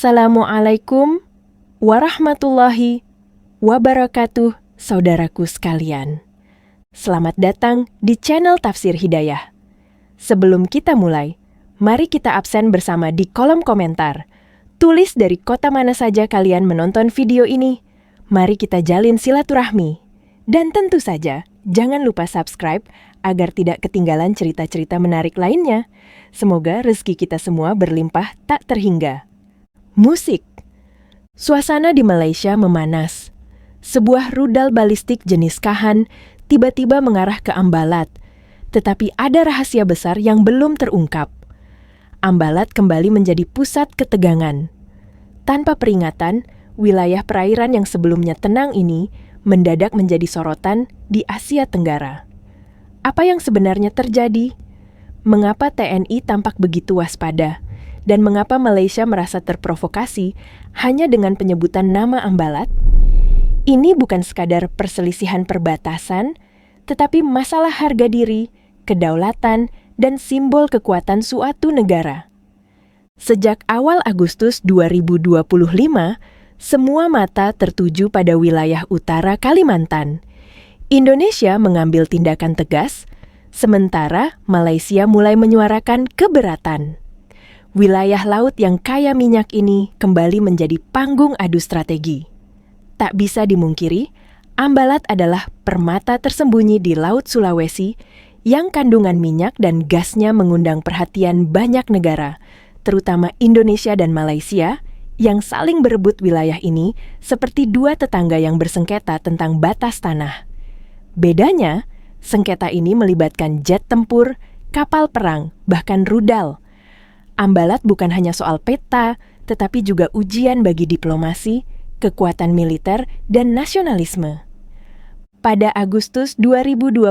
Assalamualaikum warahmatullahi wabarakatuh, saudaraku sekalian. Selamat datang di channel Tafsir Hidayah. Sebelum kita mulai, mari kita absen bersama di kolom komentar. Tulis dari kota mana saja kalian menonton video ini. Mari kita jalin silaturahmi. Dan tentu saja, jangan lupa subscribe agar tidak ketinggalan cerita-cerita menarik lainnya. Semoga rezeki kita semua berlimpah tak terhingga. Musik. Suasana di Malaysia memanas. Sebuah rudal balistik jenis Kahan tiba-tiba mengarah ke Ambalat. Tetapi ada rahasia besar yang belum terungkap. Ambalat kembali menjadi pusat ketegangan. Tanpa peringatan, wilayah perairan yang sebelumnya tenang ini mendadak menjadi sorotan di Asia Tenggara. Apa yang sebenarnya terjadi? Mengapa TNI tampak begitu waspada? Dan mengapa Malaysia merasa terprovokasi hanya dengan penyebutan nama Ambalat? Ini bukan sekadar perselisihan perbatasan, tetapi masalah harga diri, kedaulatan, dan simbol kekuatan suatu negara. Sejak awal Agustus 2025, semua mata tertuju pada wilayah utara Kalimantan. Indonesia mengambil tindakan tegas, sementara Malaysia mulai menyuarakan keberatan. Wilayah laut yang kaya minyak ini kembali menjadi panggung adu strategi. Tak bisa dimungkiri, Ambalat adalah permata tersembunyi di Laut Sulawesi yang kandungan minyak dan gasnya mengundang perhatian banyak negara, terutama Indonesia dan Malaysia, yang saling berebut wilayah ini seperti dua tetangga yang bersengketa tentang batas tanah. Bedanya, sengketa ini melibatkan jet tempur, kapal perang, bahkan rudal. Ambalat bukan hanya soal peta, tetapi juga ujian bagi diplomasi, kekuatan militer, dan nasionalisme. Pada Agustus 2025,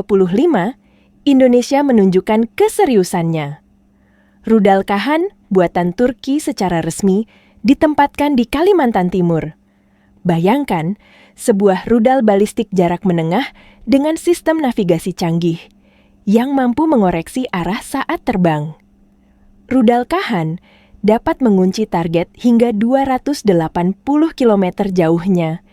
Indonesia menunjukkan keseriusannya. Rudal Kahan, buatan Turki secara resmi, ditempatkan di Kalimantan Timur. Bayangkan, sebuah rudal balistik jarak menengah dengan sistem navigasi canggih, yang mampu mengoreksi arah saat terbang. Rudal Kahan dapat mengunci target hingga 280 km jauhnya,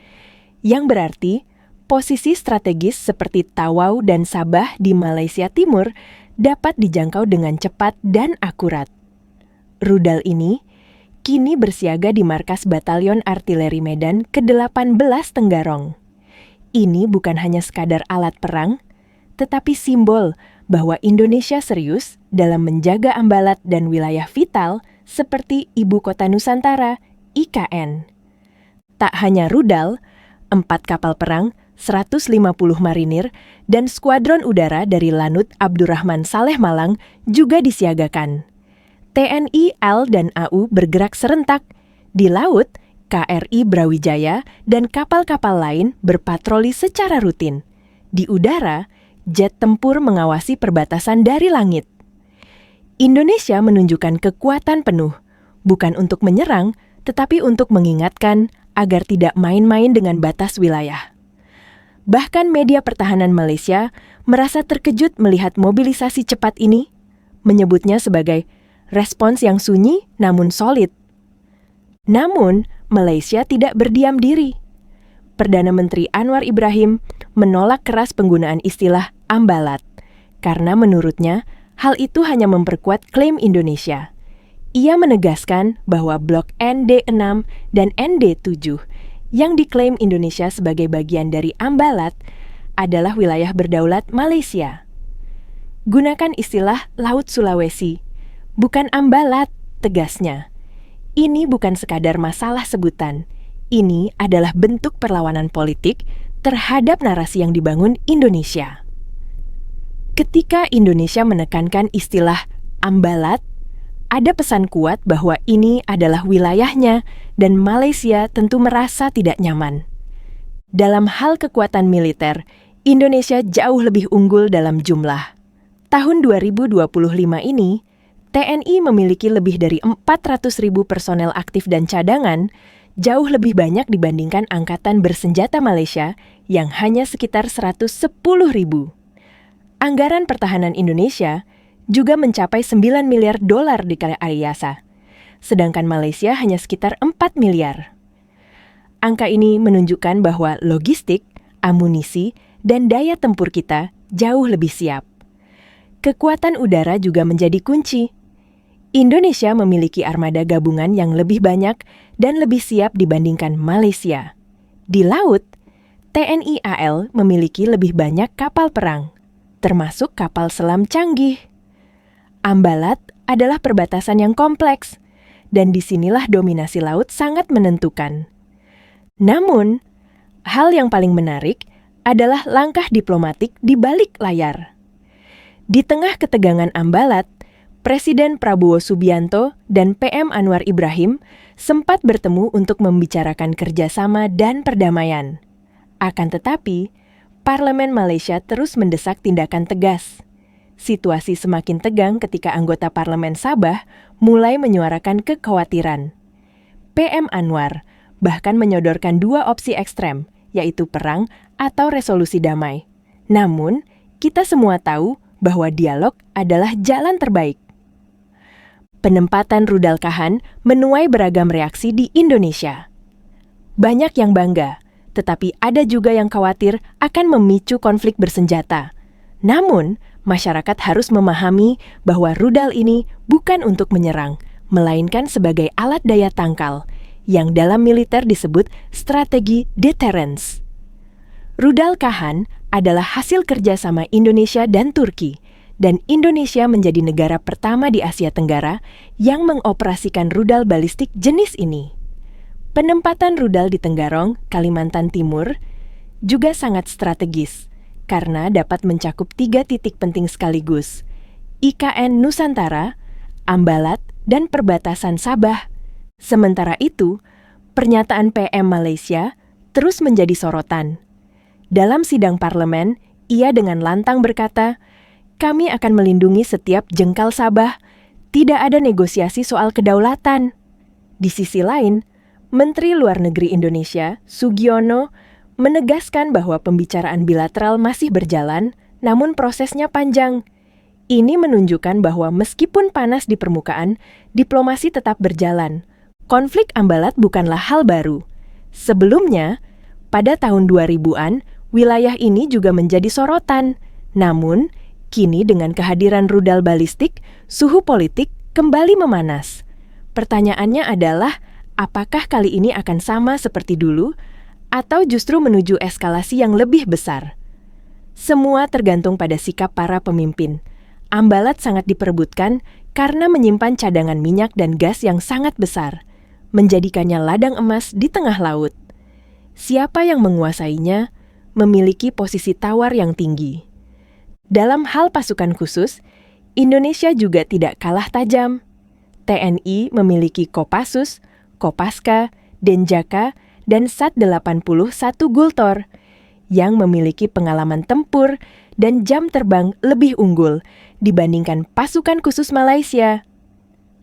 yang berarti posisi strategis seperti Tawau dan Sabah di Malaysia Timur dapat dijangkau dengan cepat dan akurat. Rudal ini kini bersiaga di markas Batalion Artileri Medan ke-18 Tenggarong. Ini bukan hanya sekadar alat perang, tetapi simbol bahwa Indonesia serius dalam menjaga Ambalat dan wilayah vital seperti Ibu Kota Nusantara, IKN. Tak hanya rudal, 4 kapal perang, 150 marinir, dan skuadron udara dari Lanut Abdurrahman Saleh Malang juga disiagakan. TNI, AL, dan AU bergerak serentak. Di laut, KRI Brawijaya dan kapal-kapal lain berpatroli secara rutin. Di udara, jet tempur mengawasi perbatasan dari langit. Indonesia menunjukkan kekuatan penuh, bukan untuk menyerang, tetapi untuk mengingatkan agar tidak main-main dengan batas wilayah. Bahkan media pertahanan Malaysia merasa terkejut melihat mobilisasi cepat ini, menyebutnya sebagai respons yang sunyi namun solid. Namun, Malaysia tidak berdiam diri. Perdana Menteri Anwar Ibrahim menolak keras penggunaan istilah Ambalat, karena menurutnya hal itu hanya memperkuat klaim Indonesia. Ia menegaskan bahwa blok ND6 dan ND7 yang diklaim Indonesia sebagai bagian dari Ambalat adalah wilayah berdaulat Malaysia. Gunakan istilah Laut Sulawesi, bukan Ambalat, tegasnya. Ini bukan sekadar masalah sebutan. Ini adalah bentuk perlawanan politik terhadap narasi yang dibangun Indonesia. Ketika Indonesia menekankan istilah Ambalat, ada pesan kuat bahwa ini adalah wilayahnya dan Malaysia tentu merasa tidak nyaman. Dalam hal kekuatan militer, Indonesia jauh lebih unggul dalam jumlah. Tahun 2025 ini, TNI memiliki lebih dari 400.000 personel aktif dan cadangan, jauh lebih banyak dibandingkan angkatan bersenjata Malaysia yang hanya sekitar 110.000. Anggaran pertahanan Indonesia juga mencapai $9 miliar di Kaliayasa. sedangkan Malaysia hanya sekitar 4 miliar. Angka ini menunjukkan bahwa logistik, amunisi, dan daya tempur kita jauh lebih siap. Kekuatan udara juga menjadi kunci. Indonesia memiliki armada gabungan yang lebih banyak dan lebih siap dibandingkan Malaysia. Di laut, TNI AL memiliki lebih banyak kapal perang, termasuk kapal selam canggih. Ambalat adalah perbatasan yang kompleks, dan disinilah dominasi laut sangat menentukan. Namun, hal yang paling menarik adalah langkah diplomatik di balik layar. Di tengah ketegangan Ambalat, Presiden Prabowo Subianto dan PM Anwar Ibrahim sempat bertemu untuk membicarakan kerjasama dan perdamaian. Akan tetapi, Parlemen Malaysia terus mendesak tindakan tegas. Situasi semakin tegang ketika anggota Parlemen Sabah mulai menyuarakan kekhawatiran. PM Anwar bahkan menyodorkan dua opsi ekstrem, yaitu perang atau resolusi damai. Namun, kita semua tahu bahwa dialog adalah jalan terbaik. Penempatan rudal Kahan menuai beragam reaksi di Indonesia. Banyak yang bangga, tetapi ada juga yang khawatir akan memicu konflik bersenjata. Namun, masyarakat harus memahami bahwa rudal ini bukan untuk menyerang, melainkan sebagai alat daya tangkal, yang dalam militer disebut strategi deterrence. Rudal Kahan adalah hasil kerjasama Indonesia dan Turki, dan Indonesia menjadi negara pertama di Asia Tenggara yang mengoperasikan rudal balistik jenis ini. Penempatan rudal di Tenggarong, Kalimantan Timur, juga sangat strategis, karena dapat mencakup 3 titik penting sekaligus, IKN Nusantara, Ambalat, dan perbatasan Sabah. Sementara itu, pernyataan PM Malaysia terus menjadi sorotan. Dalam sidang parlemen, ia dengan lantang berkata, "Kami akan melindungi setiap jengkal Sabah, tidak ada negosiasi soal kedaulatan." Di sisi lain, Menteri Luar Negeri Indonesia, Sugiono, menegaskan bahwa pembicaraan bilateral masih berjalan, namun prosesnya panjang. Ini menunjukkan bahwa meskipun panas di permukaan, diplomasi tetap berjalan. Konflik Ambalat bukanlah hal baru. Sebelumnya, pada tahun 2000-an, wilayah ini juga menjadi sorotan. Namun, kini dengan kehadiran rudal balistik, suhu politik kembali memanas. Pertanyaannya adalah, apakah kali ini akan sama seperti dulu, atau justru menuju eskalasi yang lebih besar? Semua tergantung pada sikap para pemimpin. Ambalat sangat diperebutkan karena menyimpan cadangan minyak dan gas yang sangat besar, menjadikannya ladang emas di tengah laut. Siapa yang menguasainya memiliki posisi tawar yang tinggi. Dalam hal pasukan khusus, Indonesia juga tidak kalah tajam. TNI memiliki Kopassus, Kopaska, Denjaka, dan Sat 81 Gultor yang memiliki pengalaman tempur dan jam terbang lebih unggul dibandingkan pasukan khusus Malaysia.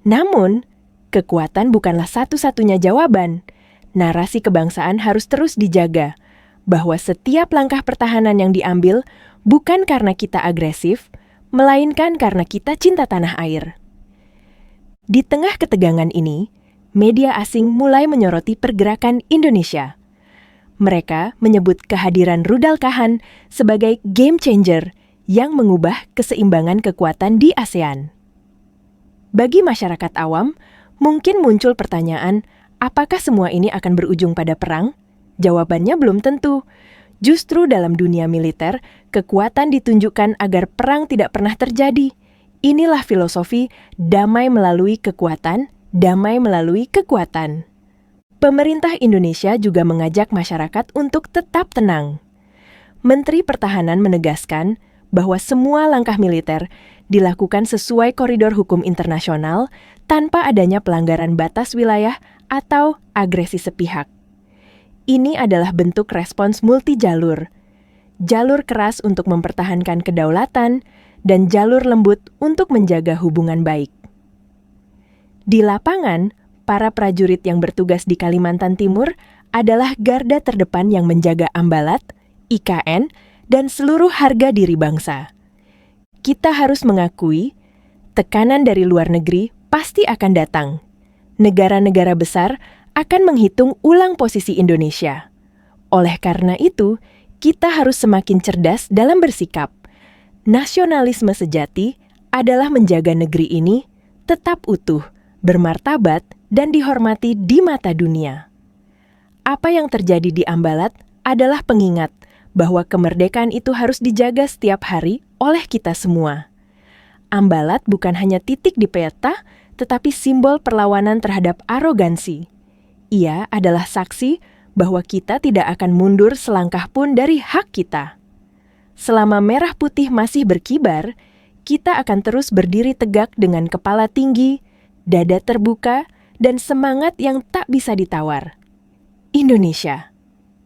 Namun, kekuatan bukanlah satu-satunya jawaban. Narasi kebangsaan harus terus dijaga, bahwa setiap langkah pertahanan yang diambil bukan karena kita agresif, melainkan karena kita cinta tanah air. Di tengah ketegangan ini, media asing mulai menyoroti pergerakan Indonesia. Mereka menyebut kehadiran rudal Kahan sebagai game changer yang mengubah keseimbangan kekuatan di ASEAN. Bagi masyarakat awam, mungkin muncul pertanyaan, apakah semua ini akan berujung pada perang? Jawabannya belum tentu. Justru dalam dunia militer, kekuatan ditunjukkan agar perang tidak pernah terjadi. Inilah filosofi damai melalui kekuatan, damai melalui kekuatan. Pemerintah Indonesia juga mengajak masyarakat untuk tetap tenang. Menteri Pertahanan menegaskan bahwa semua langkah militer dilakukan sesuai koridor hukum internasional tanpa adanya pelanggaran batas wilayah atau agresi sepihak. Ini adalah bentuk respons multijalur. Jalur keras untuk mempertahankan kedaulatan dan jalur lembut untuk menjaga hubungan baik. Di lapangan, para prajurit yang bertugas di Kalimantan Timur adalah garda terdepan yang menjaga Ambalat, IKN, dan seluruh harga diri bangsa. Kita harus mengakui, tekanan dari luar negeri pasti akan datang. negara-negara besar akan menghitung ulang posisi Indonesia. Oleh karena itu, kita harus semakin cerdas dalam bersikap. Nasionalisme sejati adalah menjaga negeri ini tetap utuh, bermartabat, dan dihormati di mata dunia. Apa yang terjadi di Ambalat adalah pengingat bahwa kemerdekaan itu harus dijaga setiap hari oleh kita semua. Ambalat bukan hanya titik di peta, tetapi simbol perlawanan terhadap arogansi. Ia adalah saksi bahwa kita tidak akan mundur selangkah pun dari hak kita. Selama merah putih masih berkibar, kita akan terus berdiri tegak dengan kepala tinggi, dada terbuka, dan semangat yang tak bisa ditawar. Indonesia,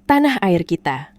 tanah air kita.